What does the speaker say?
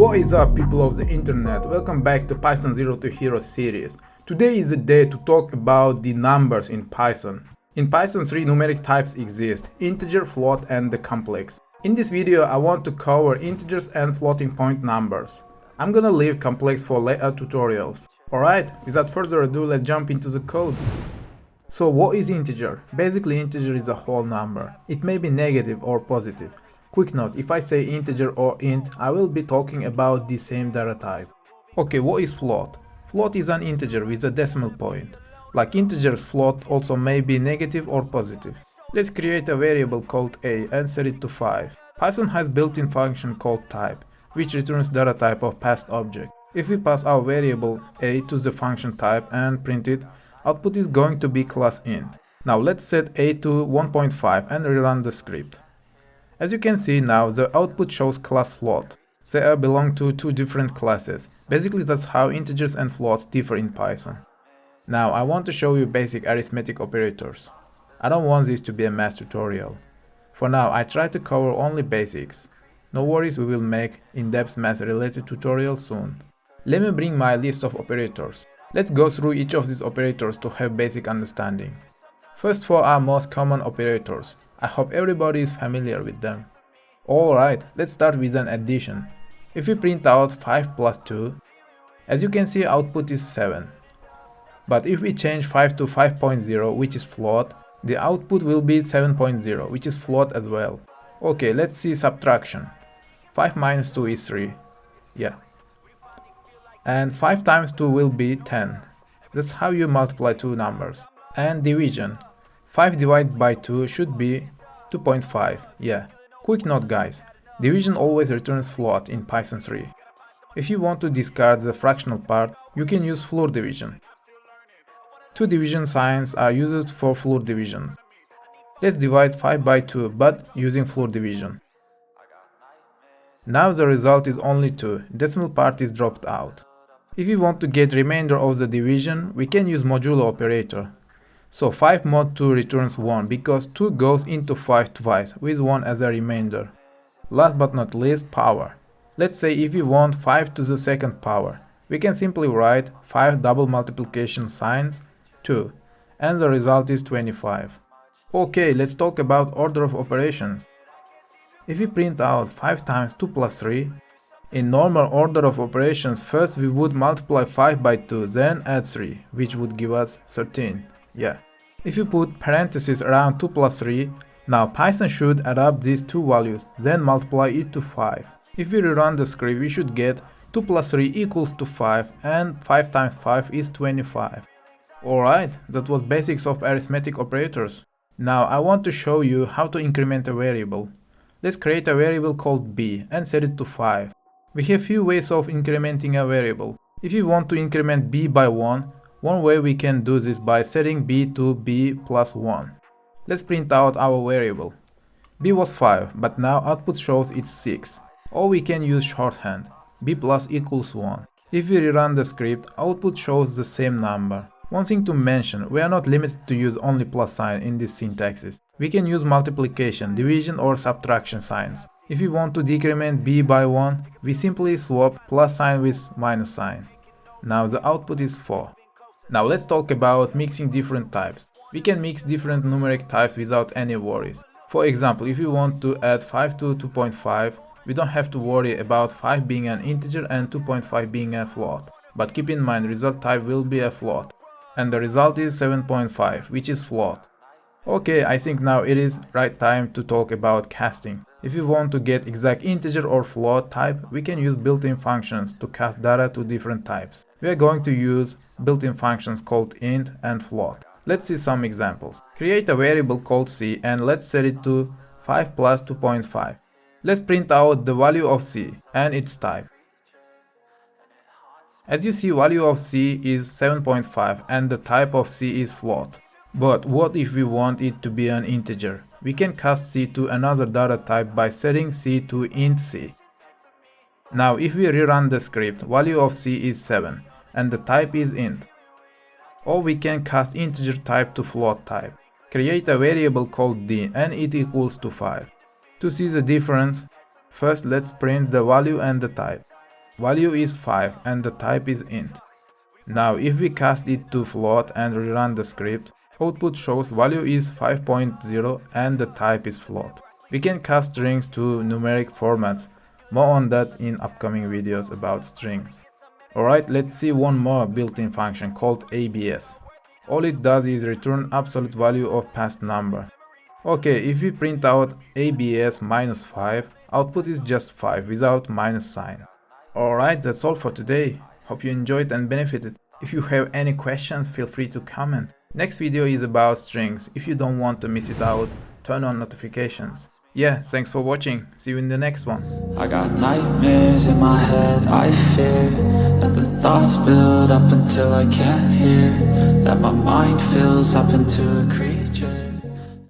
What is up, people of the internet? Welcome back to Python 0 to Hero series. Today is the day to talk about the numbers in Python. In Python, three numeric types exist: integer, float, and the complex. In this video, I want to cover integers and floating point numbers. I'm gonna leave complex for later tutorials. Alright, without further ado, let's jump into the code. So what is integer? Basically, integer is a whole number. It may be negative or positive. Quick note, if I say integer or int, I will be talking about the same data type. Okay, what is float? Float is an integer with a decimal point. Like integers, float also may be negative or positive. Let's create a variable called a and set it to 5. Python has built-in function called type, which returns data type of passed object. If we pass our variable a to the function type and print it, output is going to be class int. Now let's set a to 1.5 and rerun the script. As you can see now, the output shows class float. They belong to two different classes. Basically, that's how integers and floats differ in Python. Now I want to show you basic arithmetic operators. I don't want this to be a math tutorial. For now, I try to cover only basics. No worries, we will make in-depth math related tutorial soon. Let me bring my list of operators. Let's go through each of these operators to have basic understanding. First, for our most common operators. I hope everybody is familiar with them. Alright, let's start with an addition. If we print out 5 plus 2, as you can see, output is 7. But if we change 5 to 5.0, which is float, the output will be 7.0, which is float as well. Okay, let's see subtraction. 5 minus 2 is 3. Yeah. And 5 times 2 will be 10. That's how you multiply two numbers. And division. 5 divided by 2 should be 2.5, yeah. Quick note guys, division always returns float in Python 3. If you want to discard the fractional part, you can use floor division. Two division signs are used for floor divisions. Let's divide 5 by 2, but using floor division. Now the result is only 2, decimal part is dropped out. If we want to get remainder of the division, we can use modulo operator. So 5 mod 2 returns 1 because 2 goes into 5 twice with 1 as a remainder. Last but not least, power. Let's say if we want 5 to the second power, we can simply write 5 double multiplication signs 2 and the result is 25. Okay, let's talk about order of operations. If we print out 5 times 2 plus 3, in normal order of operations, first we would multiply 5 by 2, then add 3, which would give us 13. Yeah. If you put parentheses around 2 plus 3, now Python should adapt these two values, then multiply it to 5. If we rerun the script, we should get 2 plus 3 equals to 5 and 5 times 5 is 25. Alright, that was basics of arithmetic operators. Now I want to show you how to increment a variable. Let's create a variable called b and set it to 5. We have few ways of incrementing a variable. If you want to increment b by 1, one way we can do this by setting b to b plus 1. Let's print out our variable. b was 5, but now output shows it's 6. Or we can use shorthand, b plus equals 1. If we rerun the script, output shows the same number. One thing to mention, we are not limited to use only plus sign in this syntaxes. We can use multiplication, division or subtraction signs. If we want to decrement b by 1, we simply swap plus sign with minus sign. Now the output is 4. Now let's talk about mixing different types. We can mix different numeric types without any worries. For example, if you want to add 5 to 2.5, we don't have to worry about 5 being an integer and 2.5 being a float. But keep in mind, result type will be a float. And the result is 7.5, which is float. Okay, I think now it is right time to talk about casting. If you want to get exact integer or float type, we can use built-in functions to cast data to different types. We are going to use built-in functions called int and float. Let's see some examples. Create a variable called c and let's set it to 5 plus 2.5. Let's print out the value of c and its type. As you see, value of c is 7.5 and the type of c is float. But what if we want it to be an integer? We can cast c to another data type by setting c to int c. Now if we rerun the script, value of c is 7 and the type is int. Or we can cast integer type to float type. Create a variable called d and it equals to 5. To see the difference, first let's print the value and the type. value is 5 and the type is int. Now if we cast it to float and rerun the script, output shows value is 5.0 and the type is float. We can cast strings to numeric formats. More on that in upcoming videos about strings. Alright, let's see one more built-in function called ABS. All it does is return absolute value of past number. Okay, if we print out ABS minus 5, output is just 5 without minus sign. Alright, that's all for today. Hope you enjoyed and benefited. If you have any questions, feel free to comment. Next video is about strings. If you don't want to miss it out, turn on notifications. Yeah, thanks for watching. See you in the next one. I got nightmares in my head, I fear that the thoughts build up until I can't hear, that my mind fills up into a creature.